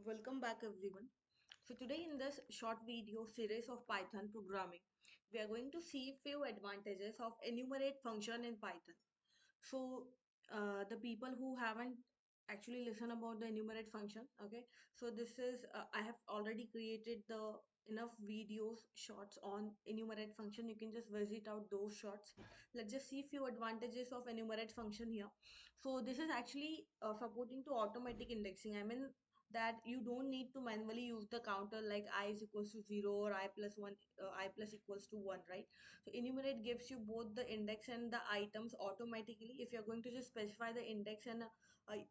Welcome back everyone. So today in this short video series of Python programming, we are going to see few advantages of enumerate function in Python. So the people who haven't actually listened about the enumerate function, okay, so this is I have already created the enough videos shorts on enumerate function. You can just visit out those shorts. Let's just see few advantages of enumerate function here. So this is actually supporting to automatic indexing. I mean that you don't need to manually use the counter like I is equals to 0 or I plus 1, I plus equals to 1, right? So enumerate gives you both the index and the items automatically. If you're going to just specify the index and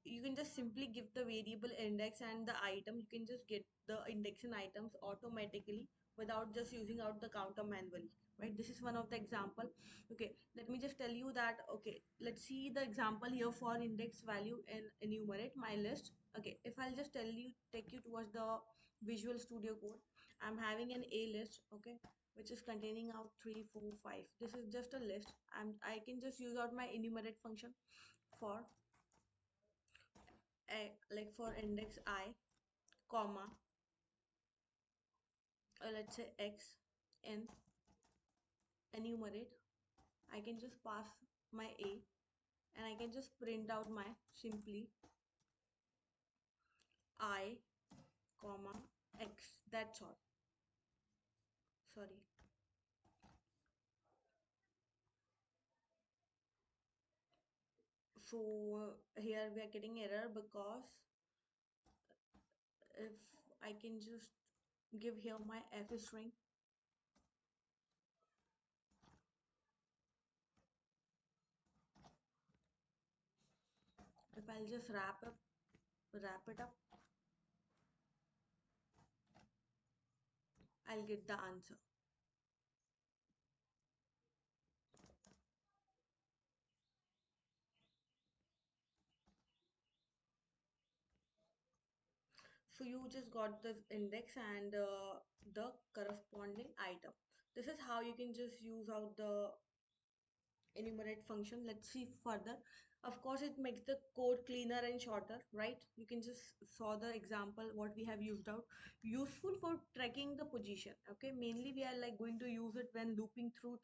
you can just simply give the variable index and the item, you can just get the index and items automatically without just using out the counter manually, right? This is one of the example. Okay, let me just tell you that. Okay, let's see the example here for index value and enumerate my list. Okay, if I'll just tell you, take you towards the Visual Studio Code. I'm having an A list, okay, which is containing out 3 4 5. This is just a list. I can just use out my enumerate function for a, like for index I, comma, let's say x in enumerate. I can just pass my A and I can just print out my simply I, comma, x. That's all. Sorry. So here we are getting error because if I can just give here my f string. If I'll just wrap it up, I'll get the answer. So you just got the index and the corresponding item. This is how you can just use out the enumerate function. Let's see further. Of course, it makes the code cleaner and shorter, right? You can just saw the example what we have used out. Useful for tracking the position. Okay, mainly we are like going to use it when looping through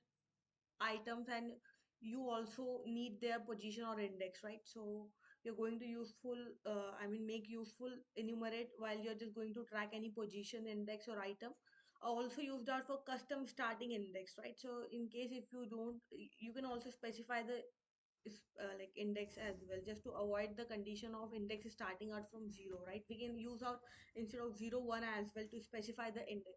items, and you also need their position or index, right? So you're going to useful I mean make useful enumerate while you're just going to track any position, index or item. Also used out for custom starting index, right? So in case if you don't, you can also specify the like index as well, just to avoid the condition of index starting out from 0, right? We can use out instead of 0 1 as well to specify the index.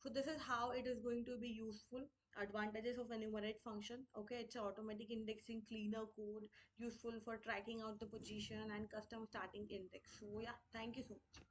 So this is how it is going to be useful. Advantages of enumerate function. Okay, it's automatic indexing, cleaner code, useful for tracking out the position and custom starting index. So yeah, thank you so much.